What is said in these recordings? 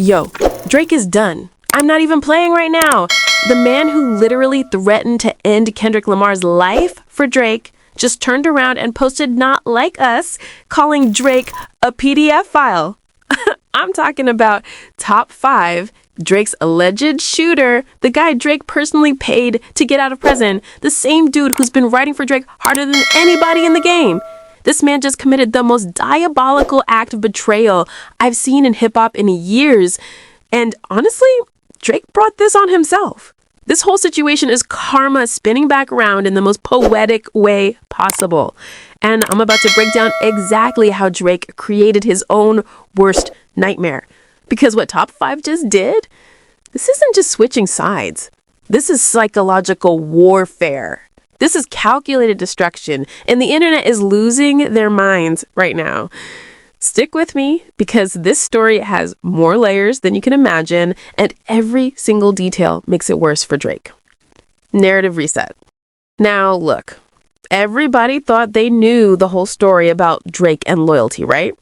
Yo, Drake is done. I'm not even playing right now. The man who literally threatened to end Kendrick Lamar's life for Drake just turned around and posted "not like us," calling Drake a PDF file. I'm talking about top 5, Drake's alleged shooter, the guy Drake personally paid to get out of prison, the same dude who's been writing for Drake harder than anybody in the game. This man just committed the most diabolical act of betrayal I've seen in hip-hop in years. And honestly, Drake brought this on himself. This whole situation is karma spinning back around in the most poetic way possible. And I'm about to break down exactly how Drake created his own worst nightmare. Because what top 5 just did, this isn't just switching sides. This is psychological warfare. This is calculated destruction, and the internet is losing their minds right now. Stick with me, because this story has more layers than you can imagine, and every single detail makes it worse for Drake. Narrative reset. Now, look, everybody thought they knew the whole story about Drake and loyalty, right?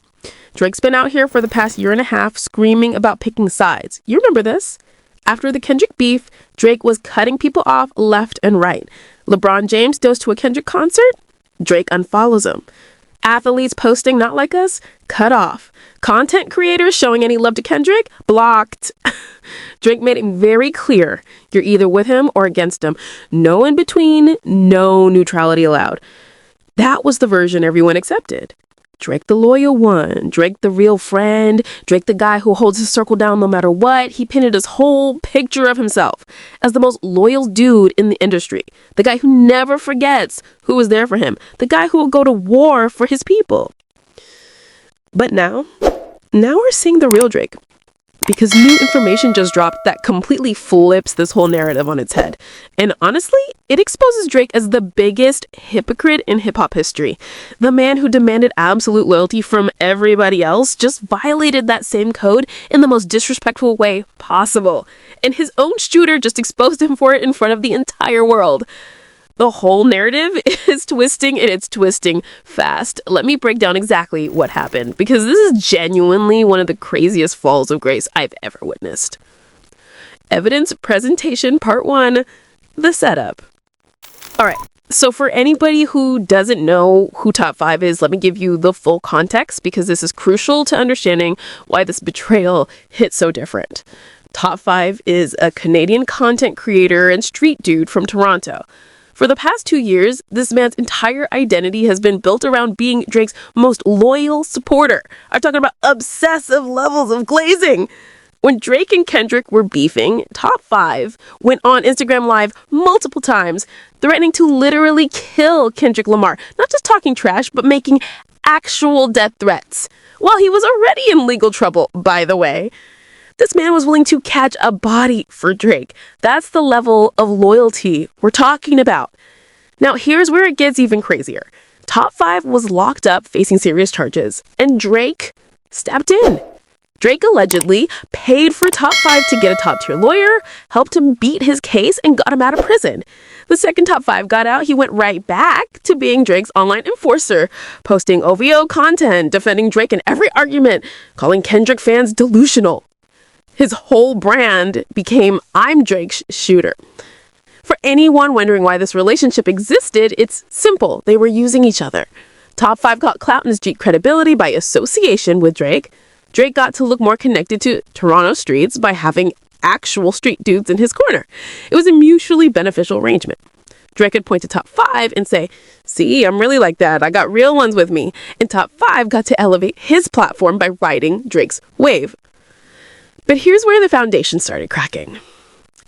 Drake's been out here for the past year and a half screaming about picking sides. You remember this? After the Kendrick beef, Drake was cutting people off left and right. LeBron James goes to a Kendrick concert, Drake unfollows him. Athletes posting "not like us," cut off. Content creators showing any love to Kendrick, blocked. Drake made it very clear, you're either with him or against him. No in between, no neutrality allowed. That was the version everyone accepted. Drake the loyal one, Drake the real friend, Drake the guy who holds his circle down no matter what. He painted his whole picture of himself as the most loyal dude in the industry. The guy who never forgets who was there for him. The guy who will go to war for his people. But now we're seeing the real Drake. Because new information just dropped that completely flips this whole narrative on its head. And honestly, it exposes Drake as the biggest hypocrite in hip-hop history. The man who demanded absolute loyalty from everybody else just violated that same code in the most disrespectful way possible. And his own shooter just exposed him for it in front of the entire world. The whole narrative is twisting, and it's twisting fast. Let me break down exactly what happened, because this is genuinely one of the craziest falls of grace I've ever witnessed. Evidence presentation part 1, the setup. All right, so for anybody who doesn't know who top 5 is, let me give you the full context, because this is crucial to understanding why this betrayal hit so different. Top 5 is a Canadian content creator and street dude from Toronto. For the past 2 years, this man's entire identity has been built around being Drake's most loyal supporter. I'm talking about obsessive levels of glazing. When Drake and Kendrick were beefing, top 5 went on Instagram Live multiple times, threatening to literally kill Kendrick Lamar. Not just talking trash, but making actual death threats. While he was already in legal trouble, by the way. This man was willing to catch a body for Drake. That's the level of loyalty we're talking about. Now, here's where it gets even crazier. Top 5 was locked up facing serious charges, and Drake stepped in. Drake allegedly paid for top 5 to get a top-tier lawyer, helped him beat his case, and got him out of prison. The second top 5 got out, he went right back to being Drake's online enforcer, posting OVO content, defending Drake in every argument, calling Kendrick fans delusional. His whole brand became "I'm Drake's shooter." For anyone wondering why this relationship existed, it's simple. They were using each other. Top 5 got clout and street credibility by association with Drake. Drake got to look more connected to Toronto streets by having actual street dudes in his corner. It was a mutually beneficial arrangement. Drake could point to top 5 and say, "See, I'm really like that. I got real ones with me." And top 5 got to elevate his platform by riding Drake's wave. But here's where the foundation started cracking.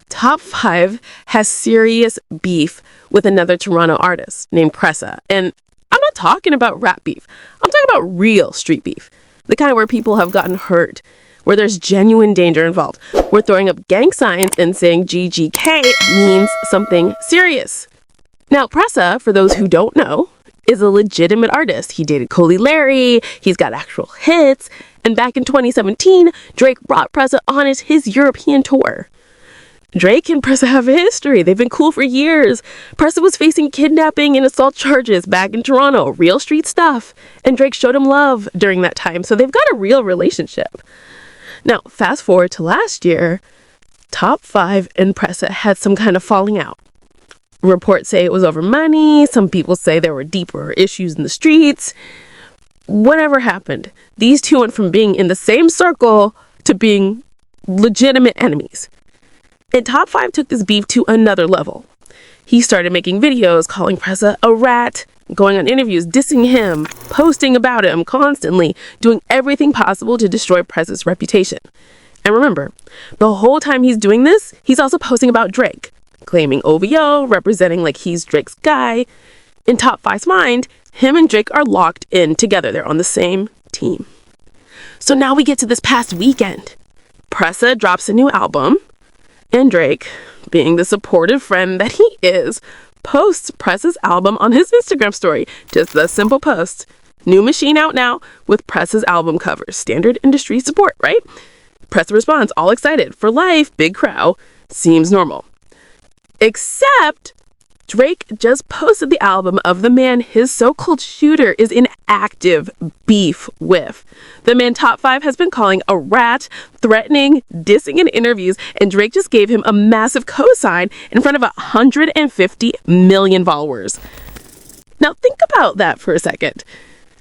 Top 5 has serious beef with another Toronto artist named Pressa. And I'm not talking about rap beef. I'm talking about real street beef. The kind where people have gotten hurt, where there's genuine danger involved, where throwing up gang signs and saying GGK means something serious. Now, Pressa, for those who don't know, is a legitimate artist. He dated Coley Larry, he's got actual hits, and back in 2017, Drake brought Pressa on his European tour. Drake and Pressa have a history. They've been cool for years. Pressa was facing kidnapping and assault charges back in Toronto, real street stuff. And Drake showed him love during that time, so they've got a real relationship. Now, fast forward to last year, Top 5 and Pressa had some kind of falling out. Reports say it was over money. Some people say there were deeper issues in the streets. Whatever happened, these two went from being in the same circle to being legitimate enemies. And Top 5 took this beef to another level. He started making videos calling Pressa a rat, going on interviews, dissing him, posting about him constantly, doing everything possible to destroy Pressa's reputation. And remember, the whole time he's doing this, he's also posting about Drake, claiming OVO, representing like he's Drake's guy. In Top 5's mind, him and Drake are locked in together. They're on the same team. So now we get to this past weekend. Pressa drops a new album, and Drake, being the supportive friend that he is, posts Pressa's album on his Instagram story. Just a simple post. New machine out now with Pressa's album cover. Standard industry support, right? Pressa responds, all excited. For life, big crowd. Seems normal. Except Drake just posted the album of the man his so-called shooter is in active beef with. The man Top 5 has been calling a rat, threatening, dissing in interviews, and Drake just gave him a massive cosign in front of 150 million followers. Now think about that for a second.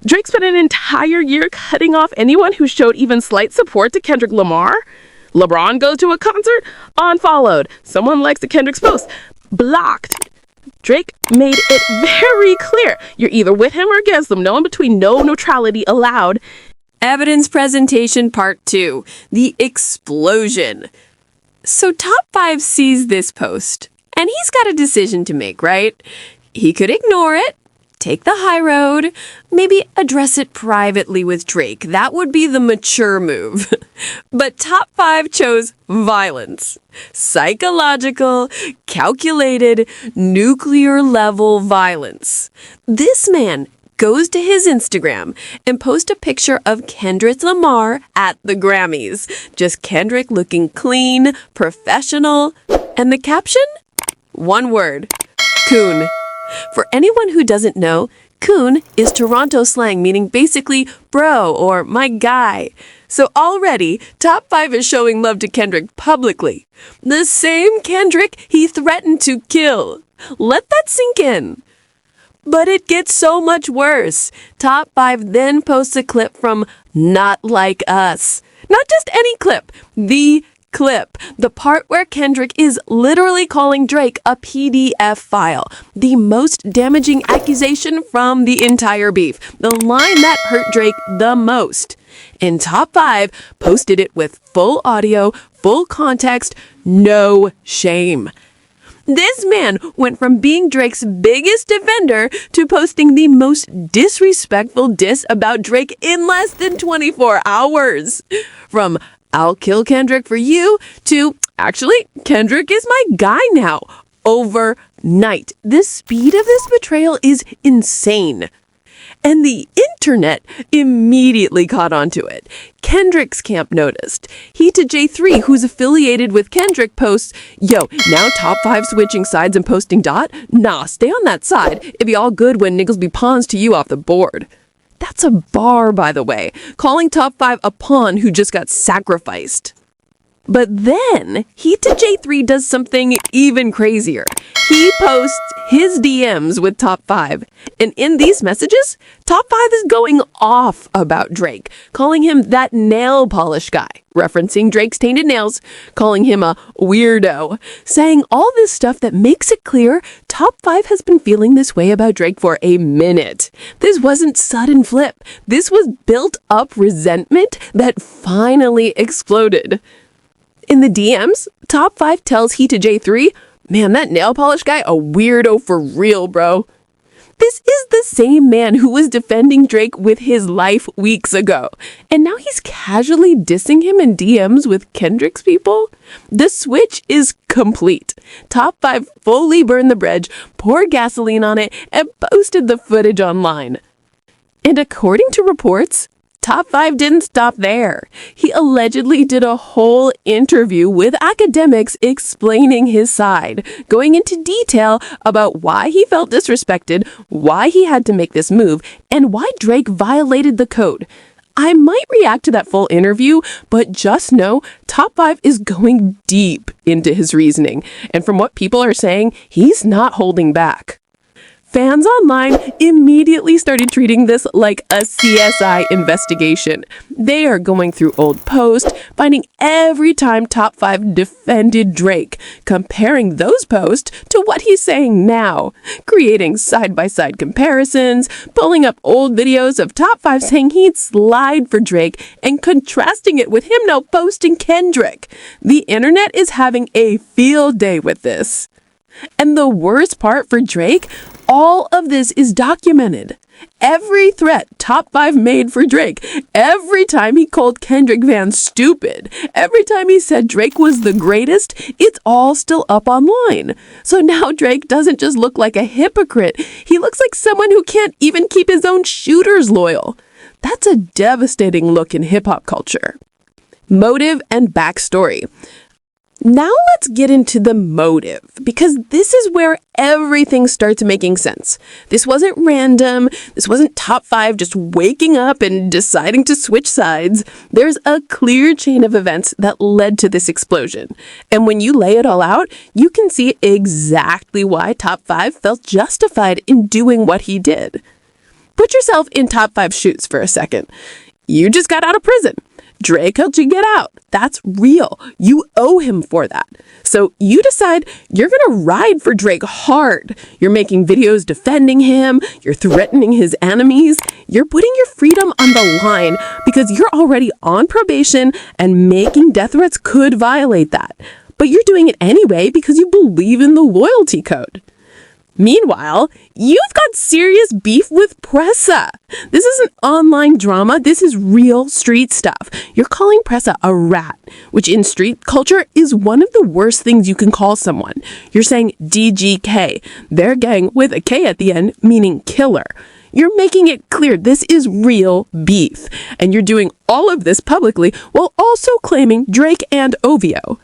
Drake spent an entire year cutting off anyone who showed even slight support to Kendrick Lamar. LeBron goes to a concert, unfollowed. Someone likes a Kendrick's post, blocked. Drake made it very clear. You're either with him or against him. No in between. No neutrality allowed. Evidence presentation part 2. The explosion. So Top 5 sees this post, and he's got a decision to make, right? He could ignore it, take the high road, maybe address it privately with Drake. That would be the mature move. But Top 5 chose violence. Psychological, calculated, nuclear-level violence. This man goes to his Instagram and posts a picture of Kendrick Lamar at the Grammys. Just Kendrick looking clean, professional, and the caption? One word. Coon. For anyone who doesn't know, coon is Toronto slang meaning basically bro or my guy. So already, Top 5 is showing love to Kendrick publicly. The same Kendrick he threatened to kill. Let that sink in. But it gets so much worse. Top 5 then posts a clip from Not Like Us. Not just any clip, the clip. The part where Kendrick is literally calling Drake a PDF file. The most damaging accusation from the entire beef. The line that hurt Drake the most. And Top 5 posted it with full audio, full context, no shame. This man went from being Drake's biggest defender to posting the most disrespectful diss about Drake in less than 24 hours. From I'll kill Kendrick for you to actually Kendrick is my guy now. Overnight. The speed of this betrayal is insane. And the internet immediately caught on to it. Kendrick's camp noticed. He to J3, who's affiliated with Kendrick, posts, yo, now Top 5 switching sides and posting dot? Nah, stay on that side. It'd be all good when niggas be pawns to you off the board. That's a bar, by the way, calling Top 5 a pawn who just got sacrificed. But then, he to J3 does something even crazier. He posts his DMs with Top 5. And in these messages, Top 5 is going off about Drake, calling him that nail polish guy, referencing Drake's tainted nails, calling him a weirdo, saying all this stuff that makes it clear Top 5 has been feeling this way about Drake for a minute. This wasn't sudden flip. This was built up resentment that finally exploded. In the DMs, Top 5 tells he to J3, man, that nail polish guy, a weirdo for real, bro. This is the same man who was defending Drake with his life weeks ago. And now he's casually dissing him in DMs with Kendrick's people? The switch is complete. Top 5 fully burned the bridge, poured gasoline on it, and posted the footage online. And according to reports, Top 5 didn't stop there. He allegedly did a whole interview with academics explaining his side, going into detail about why he felt disrespected, why he had to make this move, and why Drake violated the code. I might react to that full interview, but just know Top 5 is going deep into his reasoning. And from what people are saying, he's not holding back. Fans online immediately started treating this like a CSI investigation. They are going through old posts, finding every time Top 5 defended Drake, comparing those posts to what he's saying now, creating side-by-side comparisons, pulling up old videos of Top 5 saying he'd slide for Drake, and contrasting it with him now posting Kendrick. The internet is having a field day with this. And the worst part for Drake, all of this is documented. Every threat Top 5 made for Drake, every time he called Kendrick fans stupid, every time he said Drake was the greatest, it's all still up online. So now Drake doesn't just look like a hypocrite, he looks like someone who can't even keep his own shooters loyal. That's a devastating look in hip-hop culture. Motive and backstory. Now let's get into the motive, because this is where everything starts making sense. This wasn't random. This wasn't Top 5 just waking up and deciding to switch sides. There's a clear chain of events that led to this explosion. And when you lay it all out, you can see exactly why Top 5 felt justified in doing what he did. Put yourself in Top 5's shoes for a second. You just got out of prison. Drake helped you get out. That's real. You owe him for that. So you decide you're going to ride for Drake hard. You're making videos defending him. You're threatening his enemies. You're putting your freedom on the line because you're already on probation and making death threats could violate that. But you're doing it anyway because you believe in the loyalty code. Meanwhile, you've got serious beef with Pressa. This isn't online drama. This is real street stuff. You're calling Pressa a rat, which in street culture is one of the worst things you can call someone. You're saying DGK, their gang with a K at the end, meaning killer. You're making it clear this is real beef. And you're doing all of this publicly while also claiming Drake and OVO.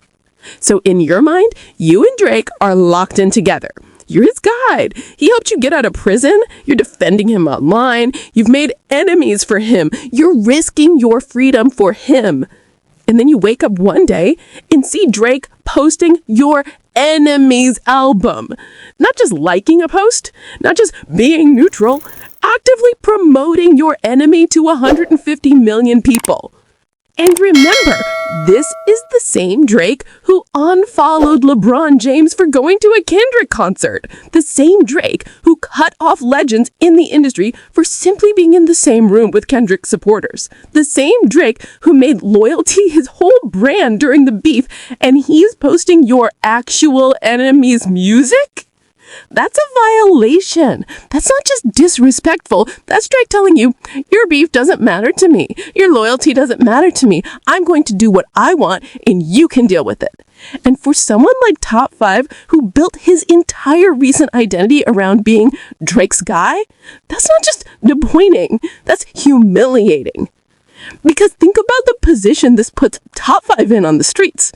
So in your mind, you and Drake are locked in together. You're his guide. He helped you get out of prison. You're defending him online. You've made enemies for him. You're risking your freedom for him. And then you wake up one day and see Drake posting your enemy's album. Not just liking a post, not just being neutral, actively promoting your enemy to 150 million people. And remember, this is the same Drake who unfollowed LeBron James for going to a Kendrick concert. The same Drake who cut off legends in the industry for simply being in the same room with Kendrick supporters. The same Drake who made loyalty his whole brand during the beef, and he's posting your actual enemy's music? That's a violation. That's not just disrespectful. That's Drake telling you, your beef doesn't matter to me. Your loyalty doesn't matter to me. I'm going to do what I want and you can deal with it. And for someone like Top 5 who built his entire recent identity around being Drake's guy, that's not just disappointing. That's humiliating. Because think about the position this puts Top 5 in on the streets.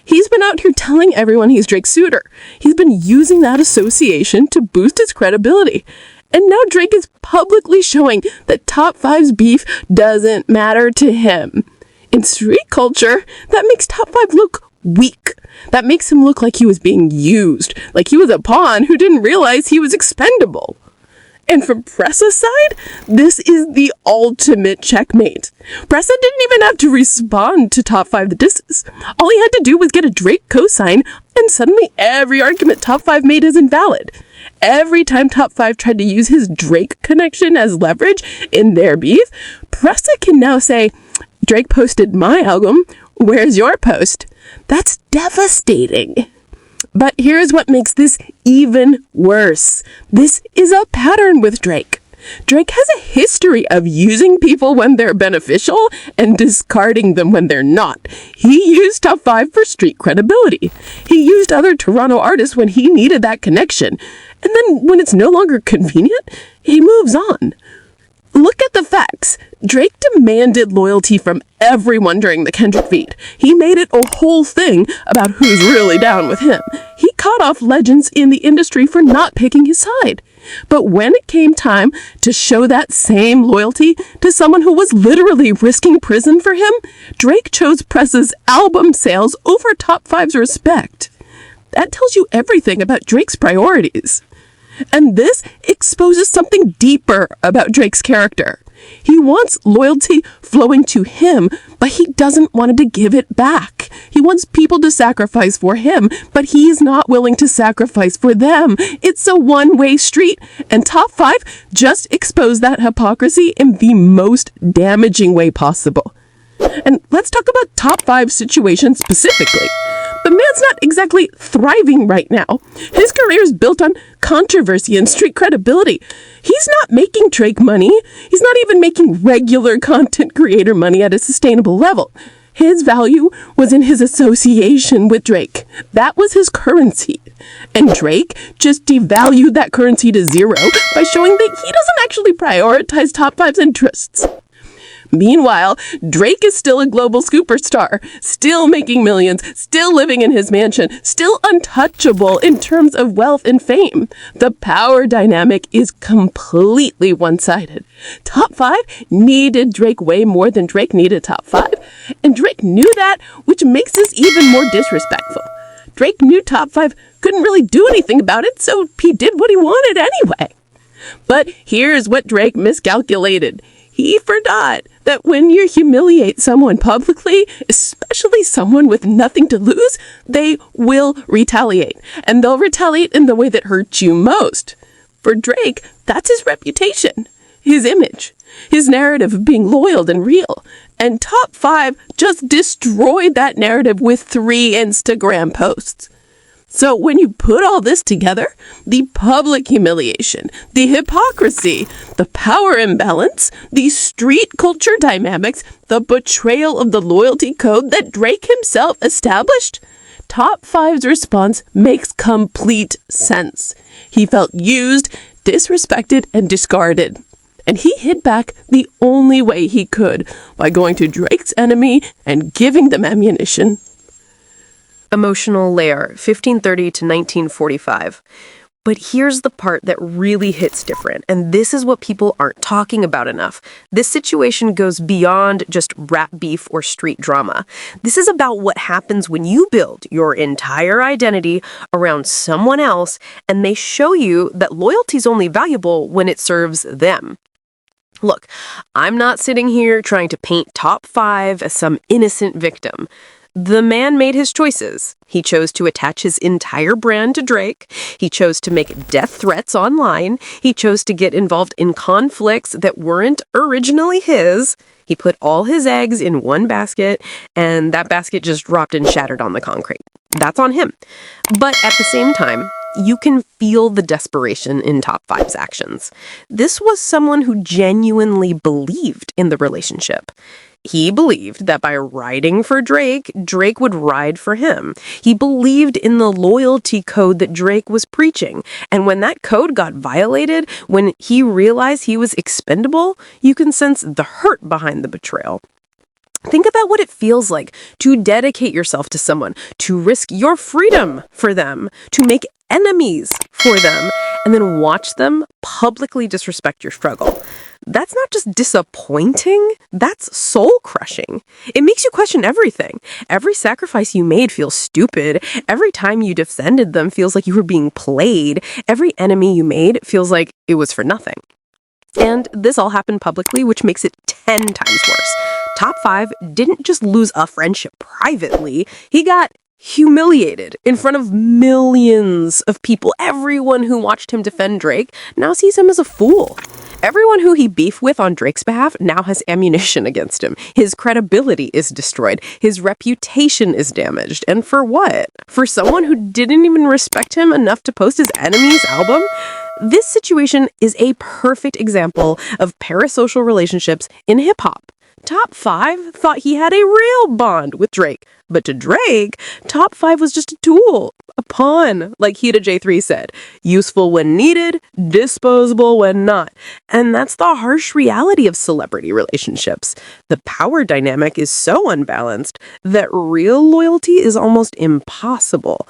He's been out here telling everyone he's Drake's suitor. He's been using that association to boost his credibility. And now Drake is publicly showing that Top 5's beef doesn't matter to him. In street culture, that makes Top 5 look weak. That makes him look like he was being used, like he was a pawn who didn't realize he was expendable. And from Pressa's side, this is the ultimate checkmate. Pressa didn't even have to respond to Top 5 the disses. All he had to do was get a Drake cosign, and suddenly every argument Top 5 made is invalid. Every time Top 5 tried to use his Drake connection as leverage in their beef, Pressa can now say, Drake posted my album, where's your post? That's devastating. But here's what makes this even worse. This is a pattern with Drake. Drake has a history of using people when they're beneficial and discarding them when they're not. He used Top 5 for street credibility. He used other Toronto artists when he needed that connection. And then when it's no longer convenient, he moves on. Look at the facts. Drake demanded loyalty from everyone during the Kendrick feat. He made it a whole thing about who's really down with him. He cut off legends in the industry for not picking his side. But when it came time to show that same loyalty to someone who was literally risking prison for him, Drake chose Pressa's album sales over Top 5's respect. That tells you everything about Drake's priorities. And this exposes something deeper about Drake's character. He wants loyalty flowing to him, but he doesn't want to give it back. He wants people to sacrifice for him, but he's not willing to sacrifice for them. It's a one-way street, and Top 5 just exposed that hypocrisy in the most damaging way possible. And let's talk about Top 5's situation specifically. The man's not exactly thriving right now. His career is built on controversy and street credibility. He's not making Drake money. He's not even making regular content creator money at a sustainable level. His value was in his association with Drake. That was his currency. And Drake just devalued that currency to zero by showing that he doesn't actually prioritize Top 5's interests. Meanwhile, Drake is still a global superstar, still making millions, still living in his mansion, still untouchable in terms of wealth and fame. The power dynamic is completely one-sided. Top 5 needed Drake way more than Drake needed Top 5, and Drake knew that, which makes this even more disrespectful. Drake knew Top 5 couldn't really do anything about it, so he did what he wanted anyway. But here's what Drake miscalculated. He forgot that when you humiliate someone publicly, especially someone with nothing to lose, they will retaliate. And they'll retaliate in the way that hurts you most. For Drake, that's his reputation, his image, his narrative of being loyal and real. And Top 5 just destroyed that narrative with 3 Instagram posts. So when you put all this together, the public humiliation, the hypocrisy, the power imbalance, the street culture dynamics, the betrayal of the loyalty code that Drake himself established, Top 5's response makes complete sense. He felt used, disrespected, and discarded. And he hit back the only way he could, by going to Drake's enemy and giving them ammunition. Emotional layer, 1530 to 1945. But here's the part that really hits different, and this is what people aren't talking about enough. This situation goes beyond just rap beef or street drama. This is about what happens when you build your entire identity around someone else, and they show you that loyalty's only valuable when it serves them. Look, I'm not sitting here trying to paint Top 5 as some innocent victim. The man made his choices. He chose to attach his entire brand to Drake. He chose to make death threats online. He chose to get involved in conflicts that weren't originally his. He put all his eggs in one basket, and that basket just dropped and shattered on the concrete. That's on him. But at the same time, you can feel the desperation in Top 5's actions. This was someone who genuinely believed in the relationship. He believed that by riding for Drake, Drake would ride for him. He believed in the loyalty code that Drake was preaching. And when that code got violated, when he realized he was expendable, you can sense the hurt behind the betrayal. Think about what it feels like to dedicate yourself to someone, to risk your freedom for them, to make enemies for them, and then watch them publicly disrespect your struggle. That's not just disappointing, that's soul-crushing. It makes you question everything. Every sacrifice you made feels stupid. Every time you defended them feels like you were being played. Every enemy you made feels like it was for nothing. And this all happened publicly, which makes it 10 times worse. Top 5 didn't just lose a friendship privately, he got humiliated in front of millions of people. Everyone who watched him defend Drake now sees him as a fool. Everyone who he beefed with on Drake's behalf now has ammunition against him. His credibility is destroyed. His reputation is damaged. And for what? For someone who didn't even respect him enough to post his enemy's album? This situation is a perfect example of parasocial relationships in hip-hop. Top 5 thought he had a real bond with Drake. But to Drake, Top 5 was just a tool, a pawn, like Hida J3 said. Useful when needed, disposable when not. And that's the harsh reality of celebrity relationships. The power dynamic is so unbalanced that real loyalty is almost impossible.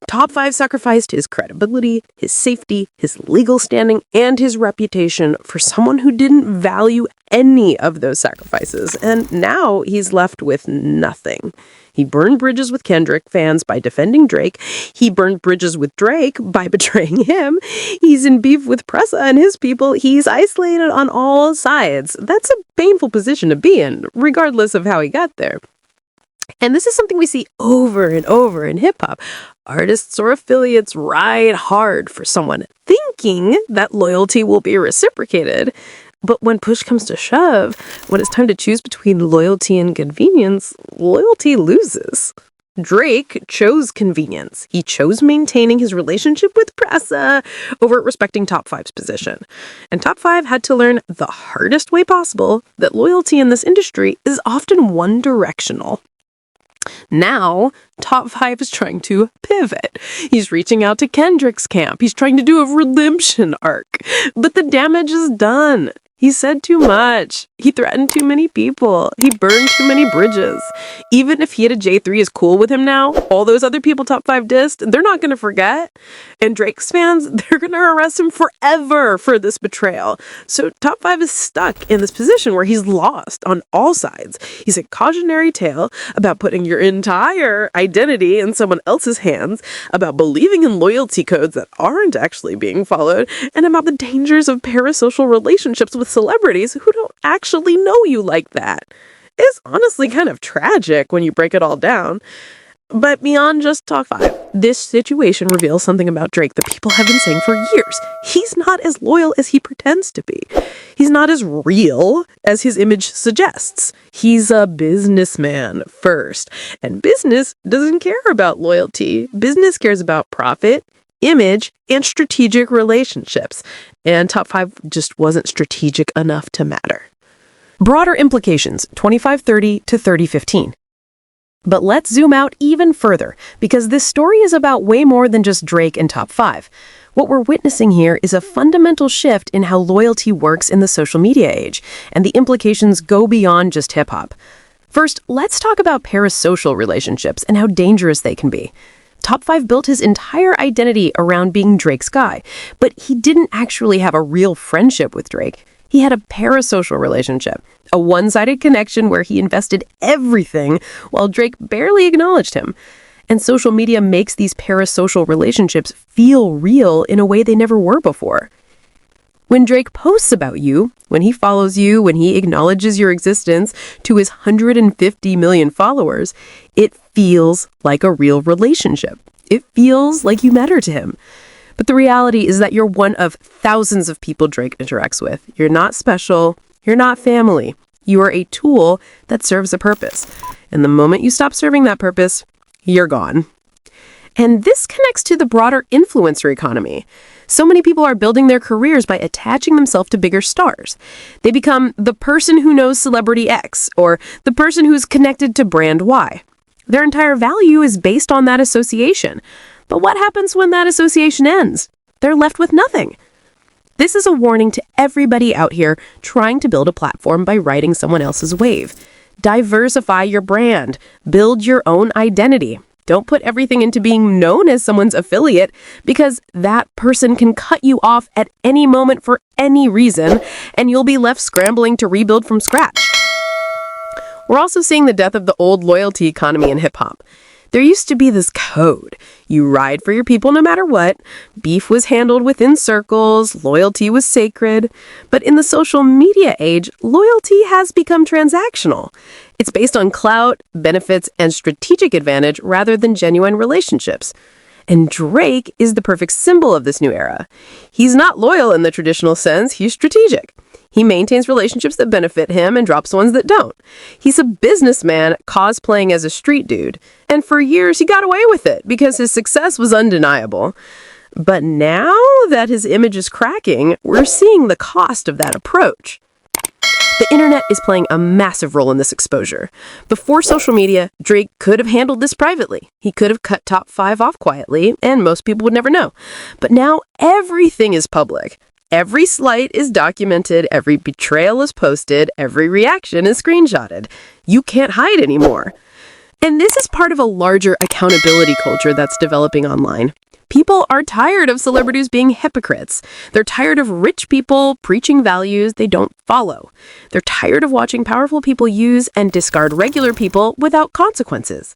Top 5 sacrificed his credibility, his safety, his legal standing, and his reputation for someone who didn't value any of those sacrifices, and now he's left with nothing. He burned bridges with Kendrick fans by defending Drake. He burned bridges with Drake by betraying him. He's in beef with Pressa and his people. He's isolated on all sides. That's a painful position to be in, regardless of how he got there. And this is something we see over and over in hip-hop. Artists or affiliates ride hard for someone, thinking that loyalty will be reciprocated. But when push comes to shove, when it's time to choose between loyalty and convenience, loyalty loses. Drake chose convenience. He chose maintaining his relationship with Pressa over respecting Top 5's position. And Top 5 had to learn the hardest way possible that loyalty in this industry is often one-directional. Now, Top 5 is trying to pivot. He's reaching out to Kendrick's camp. He's trying to do a redemption arc. But the damage is done. He said too much. He threatened too many people. He burned too many bridges. Even if he had a J3 is cool with him now, all those other people Top 5 dissed, they're not going to forget. And Drake's fans, they're going to arrest him forever for this betrayal. So Top 5 is stuck in this position where he's lost on all sides. He's a cautionary tale about putting your entire identity in someone else's hands, about believing in loyalty codes that aren't actually being followed, and about the dangers of parasocial relationships with celebrities who don't actually know you like that. It's honestly kind of tragic when you break it all down. But beyond just Top 5, this situation reveals something about Drake that people have been saying for years. He's not as loyal as he pretends to be. He's not as real as his image suggests. He's a businessman first. And business doesn't care about loyalty. Business cares about profit, image, and strategic relationships. And Top 5 just wasn't strategic enough to matter. Broader implications, 2530 to 3015. But let's zoom out even further, because this story is about way more than just Drake and Top 5. What we're witnessing here is a fundamental shift in how loyalty works in the social media age, and the implications go beyond just hip-hop. First, let's talk about parasocial relationships and how dangerous they can be. Top 5 built his entire identity around being Drake's guy, but he didn't actually have a real friendship with Drake. He had a parasocial relationship, a one-sided connection where he invested everything while Drake barely acknowledged him. And social media makes these parasocial relationships feel real in a way they never were before. When Drake posts about you, when he follows you, when he acknowledges your existence to his 150 million followers, it feels like a real relationship. It feels like you matter to him. But the reality is that you're one of thousands of people Drake interacts with. You're not special. You're not family. You are a tool that serves a purpose. And the moment you stop serving that purpose, you're gone. And this connects to the broader influencer economy. So many people are building their careers by attaching themselves to bigger stars. They become the person who knows celebrity X or the person who's connected to brand Y. Their entire value is based on that association. But what happens when that association ends? They're left with nothing. This is a warning to everybody out here trying to build a platform by riding someone else's wave. Diversify your brand. Build your own identity. Don't put everything into being known as someone's affiliate, because that person can cut you off at any moment for any reason, and you'll be left scrambling to rebuild from scratch. We're also seeing the death of the old loyalty economy in hip-hop. There used to be this code. You ride for your people no matter what. Beef was handled within circles. Loyalty was sacred. But in the social media age, loyalty has become transactional. It's based on clout, benefits, and strategic advantage rather than genuine relationships. And Drake is the perfect symbol of this new era. He's not loyal in the traditional sense. He's strategic. He maintains relationships that benefit him and drops ones that don't. He's a businessman cosplaying as a street dude. And for years, he got away with it because his success was undeniable. But now that his image is cracking, we're seeing the cost of that approach. The internet is playing a massive role in this exposure. Before social media, Drake could have handled this privately. He could have cut Top 5 off quietly, and most people would never know. But now everything is public. Every slight is documented, every betrayal is posted, every reaction is screenshotted. You can't hide anymore. And this is part of a larger accountability culture that's developing online. People are tired of celebrities being hypocrites. They're tired of rich people preaching values they don't follow. They're tired of watching powerful people use and discard regular people without consequences.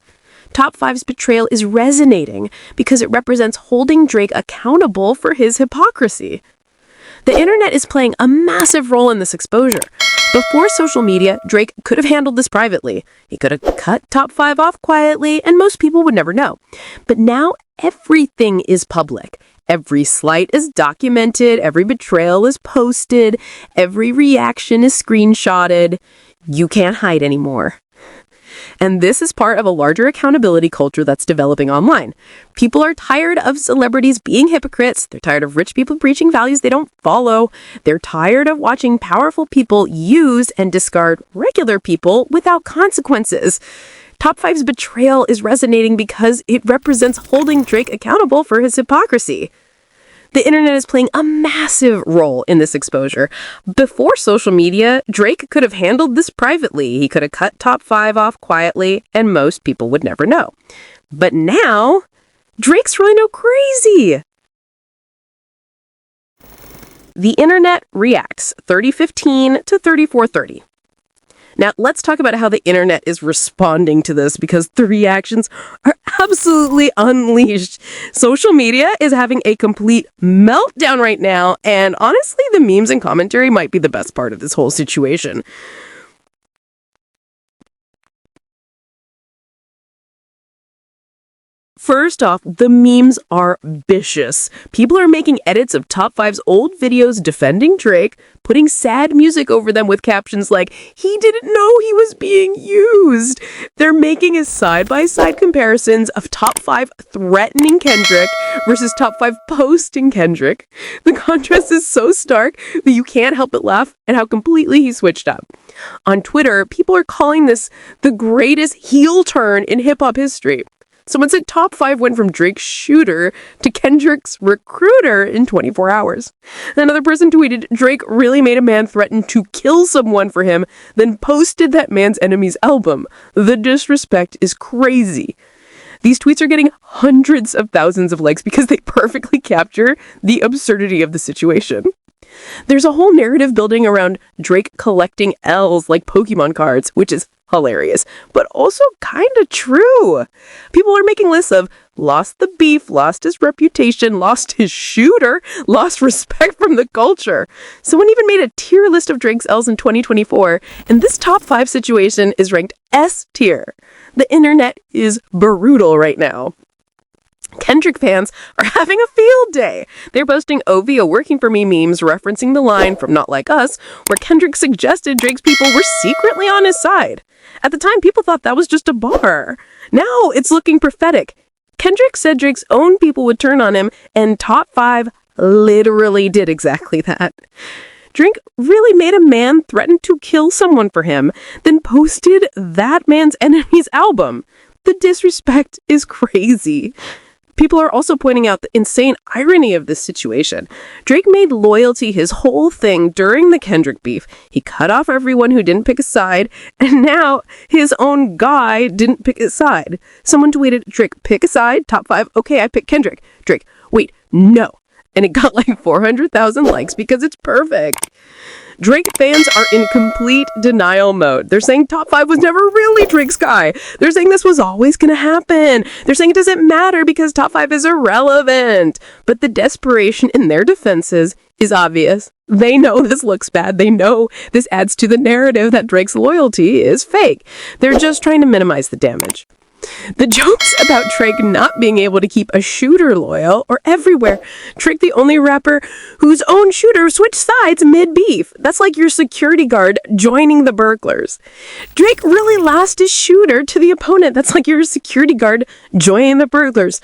Top 5's betrayal is resonating because it represents holding Drake accountable for his hypocrisy. The internet is playing a massive role in this exposure. Before social media, Drake could have handled this privately. He could have cut Top 5 off quietly, and most people would never know. But now, everything is public. Every slight is documented, every betrayal is posted, every reaction is screenshotted. You can't hide anymore. And this is part of a larger accountability culture that's developing online. People are tired of celebrities being hypocrites. They're tired of rich people preaching values they don't follow. They're tired of watching powerful people use and discard regular people without consequences. Top 5's betrayal is resonating because it represents holding Drake accountable for his hypocrisy. The internet is playing a massive role in this exposure. Before social media, Drake could have handled this privately. He could have cut Top 5 off quietly, and most people would never know. But now, Drake's really no crazy. The internet reacts 3015 to 3430. Now, let's talk about how the internet is responding to this because the reactions are absolutely unleashed. Social media is having a complete meltdown right now, and honestly, the memes and commentary might be the best part of this whole situation. First off, the memes are vicious. People are making edits of Top 5's old videos defending Drake, putting sad music over them with captions like, "He didn't know he was being used." They're making a side-by-side comparisons of Top 5 threatening Kendrick versus Top 5 posting Kendrick. The contrast is so stark that you can't help but laugh at how completely he switched up. On Twitter, people are calling this the greatest heel turn in hip-hop history. Someone said Top 5 went from Drake's shooter to Kendrick's recruiter in 24 hours. Another person tweeted, "Drake really made a man threaten to kill someone for him, then posted that man's enemy's album. The disrespect is crazy." These tweets are getting hundreds of thousands of likes because they perfectly capture the absurdity of the situation. There's a whole narrative building around Drake collecting L's like Pokemon cards, which is hilarious, but also kind of true. People are making lists of lost the beef, lost his reputation, lost his shooter, lost respect from the culture. Someone even made a tier list of Drake's L's in 2024, and this Top 5 situation is ranked S tier. The internet is brutal right now. Kendrick fans are having a field day. They're posting OVO working for me memes referencing the line from Not Like Us, where Kendrick suggested Drake's people were secretly on his side. At the time, people thought that was just a bar. Now it's looking prophetic. Kendrick said Drake's own people would turn on him, and Top 5 literally did exactly that. Drake really made a man threaten to kill someone for him, then posted that man's enemy's album. The disrespect is crazy. People are also pointing out the insane irony of this situation. Drake made loyalty his whole thing during the Kendrick beef. He cut off everyone who didn't pick a side, and now his own guy didn't pick a side. Someone tweeted, "Drake, pick a side, Top 5, okay, I picked Kendrick." Drake, wait, no. And it got like 400,000 likes because it's perfect. Drake fans are in complete denial mode. They're saying Top 5 was never really Drake's guy. They're saying this was always going to happen. They're saying it doesn't matter because Top 5 is irrelevant. But the desperation in their defenses is obvious. They know this looks bad. They know this adds to the narrative that Drake's loyalty is fake. They're just trying to minimize the damage. The jokes about Drake not being able to keep a shooter loyal are everywhere. Drake, the only rapper whose own shooter switched sides mid-beef. That's like your security guard joining the burglars. Drake really lost his shooter to the opponent. That's like your security guard joining the burglars.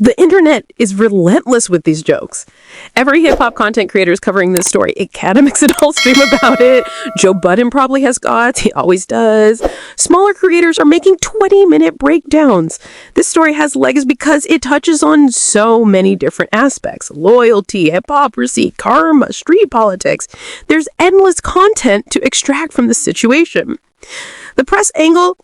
The internet is relentless with these jokes. Every hip-hop content creator is covering this story. Academics and all stream about it. Joe Budden probably has got. He always does. Smaller creators are making 20-minute breakdowns. This story has legs because it touches on so many different aspects. Loyalty, hypocrisy, karma, street politics. There's endless content to extract from this situation. The press angle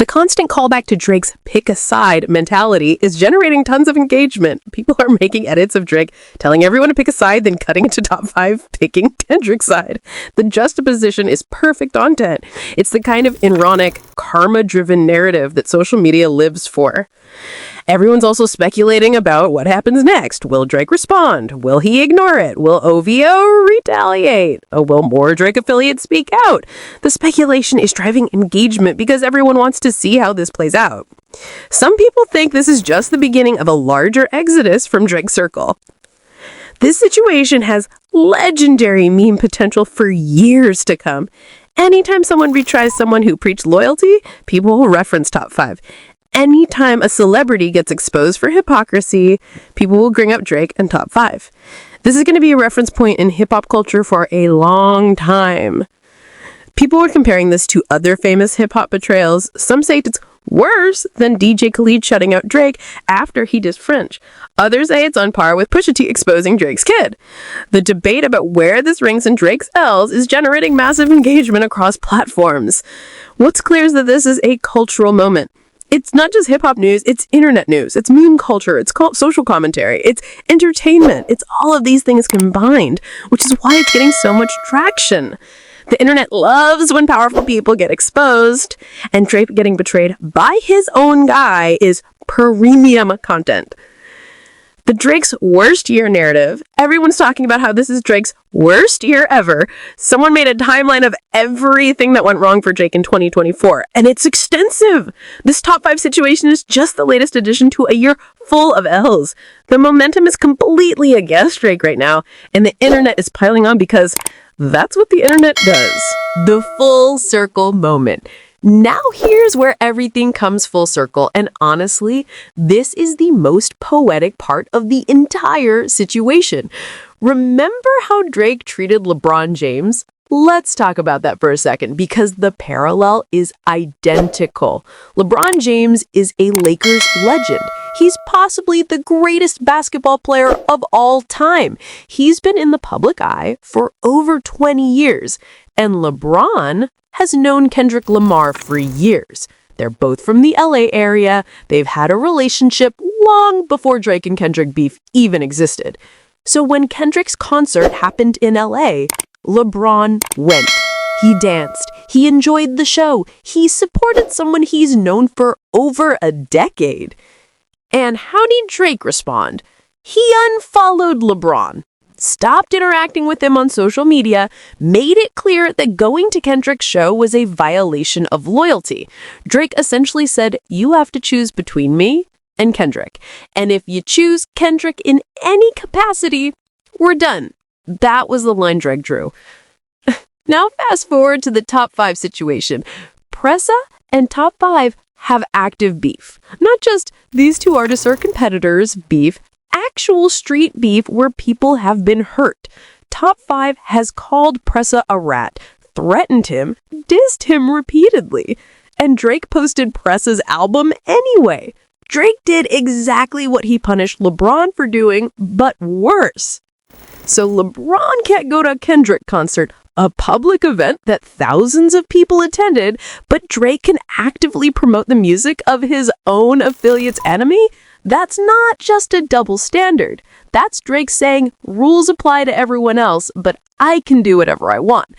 The constant callback to Drake's pick a side mentality is generating tons of engagement. People are making edits of Drake, telling everyone to pick a side, then cutting it to top 5, picking Kendrick's side. The juxtaposition is perfect content. It's the kind of ironic, karma-driven narrative that social media lives for. Everyone's also speculating about what happens next. Will Drake respond? Will he ignore it? Will OVO retaliate? Will more Drake affiliates speak out? The speculation is driving engagement because everyone wants to see how this plays out. Some people think this is just the beginning of a larger exodus from Drake's circle. This situation has legendary meme potential for years to come. Anytime someone retries someone who preached loyalty, people will reference top 5. Anytime a celebrity gets exposed for hypocrisy, people will bring up Drake and top 5. This is going to be a reference point in hip-hop culture for a long time. People are comparing this to other famous hip-hop betrayals. Some say it's worse than DJ Khaled shutting out Drake after he dissed French. Others say it's on par with Pusha T exposing Drake's kid. The debate about where this ranks in Drake's L's is generating massive engagement across platforms. What's clear is that this is a cultural moment. It's not just hip-hop news, it's internet news, it's meme culture, it's social commentary, it's entertainment, it's all of these things combined, which is why it's getting so much traction. The internet loves when powerful people get exposed, and Drake getting betrayed by his own guy is premium content. The Drake's worst year narrative, everyone's talking about how this is Drake's worst year ever. Someone made a timeline of everything that went wrong for Drake in 2024, and it's extensive. This top 5 situation is just the latest addition to a year full of L's. The momentum is completely against Drake right now, and the internet is piling on because that's what the internet does. The full circle moment. Now here's where everything comes full circle, and honestly, this is the most poetic part of the entire situation. Remember how Drake treated LeBron James? Let's talk about that for a second, because the parallel is identical. LeBron James is a Lakers legend. He's possibly the greatest basketball player of all time. He's been in the public eye for over 20 years, and LeBron has known Kendrick Lamar for years. They're both from the LA area. They've had a relationship long before Drake and Kendrick beef even existed. So when Kendrick's concert happened in LA, LeBron went. He danced. He enjoyed the show. He supported someone he's known for over a decade. And how did Drake respond? He unfollowed LeBron, stopped interacting with him on social media, made it clear that going to Kendrick's show was a violation of loyalty. Drake essentially said, "You have to choose between me and Kendrick. And if you choose Kendrick in any capacity, we're done." That was the line Drake drew. Now fast forward to the top 5 situation. Pressa and top 5 have active beef. Not just these two artists are competitors beef, actual street beef where people have been hurt. Top 5 has called Pressa a rat, threatened him, dissed him repeatedly, and Drake posted Pressa's album anyway. Drake did exactly what he punished LeBron for doing, but worse. So LeBron can't go to a Kendrick concert, a public event that thousands of people attended, but Drake can actively promote the music of his own affiliate's enemy? That's not just a double standard. That's Drake saying rules apply to everyone else, but I can do whatever I want.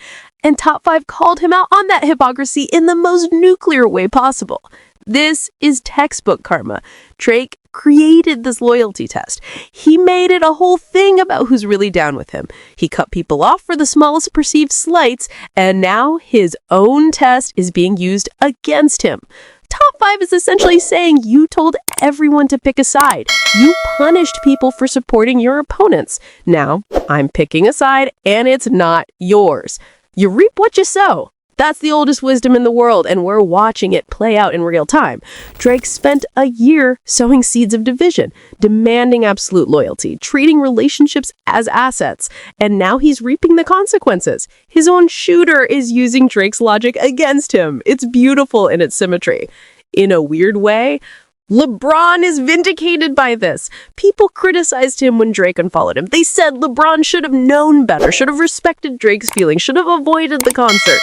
And Top 5 called him out on that hypocrisy in the most nuclear way possible. This is textbook karma. Drake created this loyalty test. He made it a whole thing about who's really down with him. He cut people off for the smallest perceived slights, and now his own test is being used against him. Top 5 is essentially saying you told everyone to pick a side. You punished people for supporting your opponents. Now, I'm picking a side, and it's not yours. You reap what you sow. That's the oldest wisdom in the world, and we're watching it play out in real time. Drake spent a year sowing seeds of division, demanding absolute loyalty, treating relationships as assets, and now he's reaping the consequences. His own shooter is using Drake's logic against him. It's beautiful in its symmetry. In a weird way, LeBron is vindicated by this. People criticized him when Drake unfollowed him. They said LeBron should have known better, should have respected Drake's feelings, should have avoided the concert.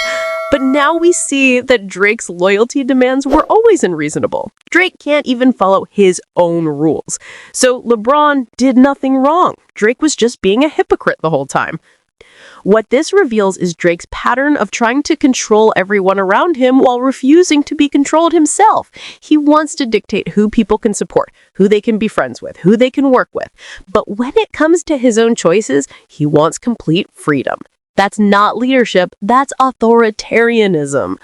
But now we see that Drake's loyalty demands were always unreasonable. Drake can't even follow his own rules. So LeBron did nothing wrong. Drake was just being a hypocrite the whole time. What this reveals is Drake's pattern of trying to control everyone around him while refusing to be controlled himself. He wants to dictate who people can support, who they can be friends with, who they can work with. But when it comes to his own choices, he wants complete freedom. That's not leadership, that's authoritarianism.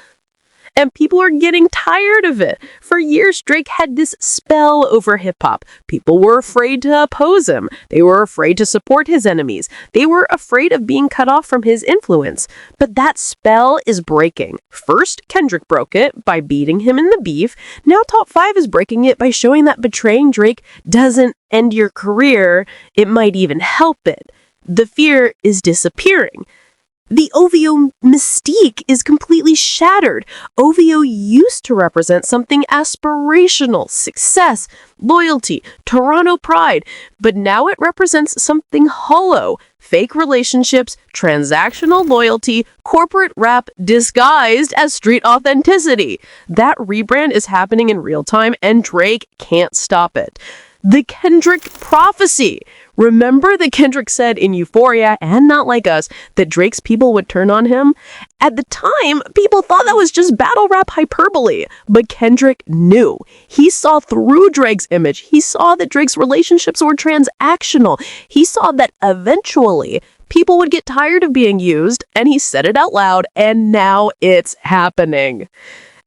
And people are getting tired of it. For years, Drake had this spell over hip-hop. People were afraid to oppose him. They were afraid to support his enemies. They were afraid of being cut off from his influence. But that spell is breaking. First, Kendrick broke it by beating him in the beef. Now Top 5 is breaking it by showing that betraying Drake doesn't end your career. It might even help it. The fear is disappearing. The OVO mystique is completely shattered. OVO used to represent something aspirational, success, loyalty, Toronto pride, but now it represents something hollow, fake relationships, transactional loyalty, corporate rap disguised as street authenticity. That rebrand is happening in real time, and Drake can't stop it. The Kendrick prophecy. Remember that Kendrick said in Euphoria and Not Like Us that Drake's people would turn on him? At the time, people thought that was just battle rap hyperbole, but Kendrick knew. He saw through Drake's image. He saw that Drake's relationships were transactional. He saw that eventually people would get tired of being used, and he said it out loud, and now it's happening.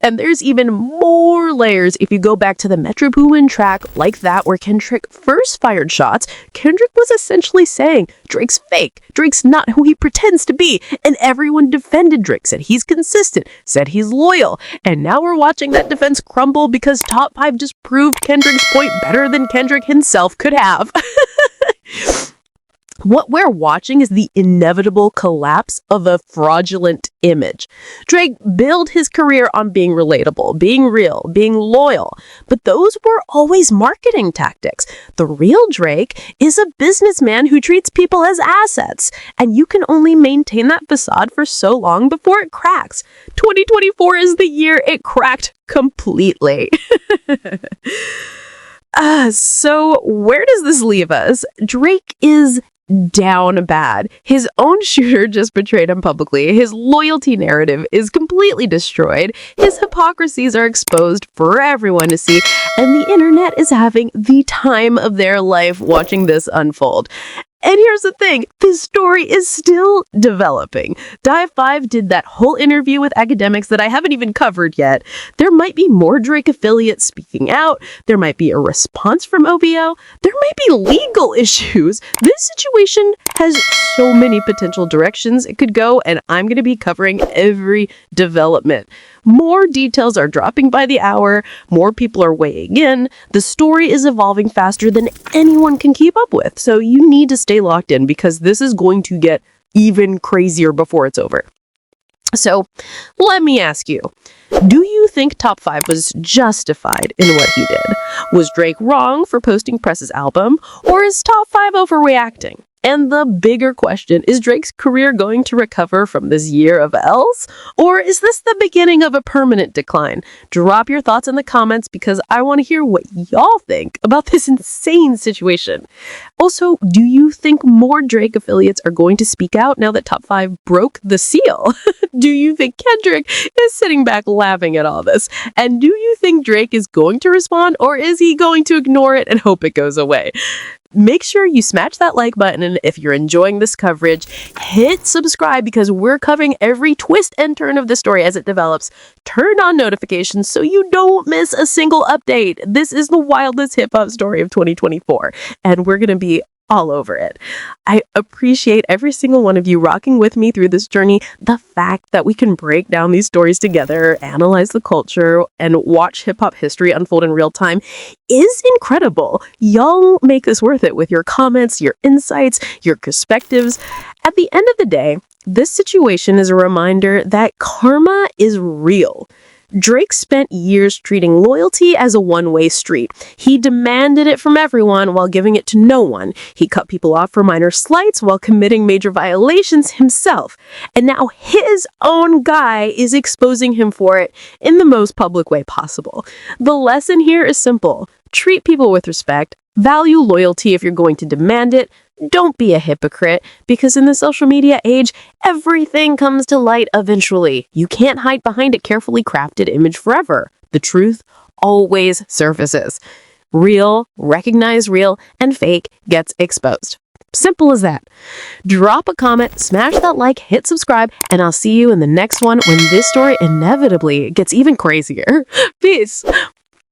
And there's even more layers if you go back to the Metro Boomin track like that where Kendrick first fired shots. Kendrick was essentially saying, Drake's fake, Drake's not who he pretends to be, and everyone defended Drake, said he's consistent, said he's loyal, and now we're watching that defense crumble because Top 5 just proved Kendrick's point better than Kendrick himself could have. What we're watching is the inevitable collapse of a fraudulent image. Drake built his career on being relatable, being real, being loyal, but those were always marketing tactics. The real Drake is a businessman who treats people as assets, and you can only maintain that facade for so long before it cracks. 2024 is the year it cracked completely. So where does this leave us? Drake is down bad. His own shooter just betrayed him publicly. His loyalty narrative is completely destroyed. His hypocrisies are exposed for everyone to see, and the internet is having the time of their life watching this unfold. And here's the thing, this story is still developing. Dive 5 did that whole interview with academics that I haven't even covered yet. There might be more Drake affiliates speaking out. There might be a response from OVO. There might be legal issues. This situation has so many potential directions it could go, and I'm going to be covering every development. More details are dropping by the hour. More people are weighing in. The story is evolving faster than anyone can keep up with. So you need to stay locked in because this is going to get even crazier before it's over. So let me ask you, do you think Top 5 was justified in what he did? Was Drake wrong for posting Pressa's album? Or is Top 5 overreacting? And the bigger question, is Drake's career going to recover from this year of L's? Or is this the beginning of a permanent decline? Drop your thoughts in the comments because I want to hear what y'all think about this insane situation. Also, do you think more Drake affiliates are going to speak out now that Top 5 broke the seal? Do you think Kendrick is sitting back laughing at all this? And do you think Drake is going to respond, or is he going to ignore it and hope it goes away? Make sure you smash that like button, and if you're enjoying this coverage, hit subscribe because we're covering every twist and turn of the story as it develops. Turn on notifications so you don't miss a single update. This is the wildest hip-hop story of 2024, and we're going to be all over it. I appreciate every single one of you rocking with me through this journey. The fact that we can break down these stories together, analyze the culture, and watch hip-hop history unfold in real time is incredible. Y'all make this worth it with your comments, your insights, your perspectives. At the end of the day, this situation is a reminder that karma is real. Drake spent years treating loyalty as a one-way street. He demanded it from everyone while giving it to no one. He cut people off for minor slights while committing major violations himself. And now his own guy is exposing him for it in the most public way possible. The lesson here is simple. Treat people with respect. Value loyalty if you're going to demand it. Don't be a hypocrite, because in the social media age, everything comes to light eventually. You can't hide behind a carefully crafted image forever. The truth always surfaces. Real, recognize real, and fake gets exposed. Simple as that. Drop a comment, smash that like, hit subscribe, and I'll see you in the next one when this story inevitably gets even crazier. Peace.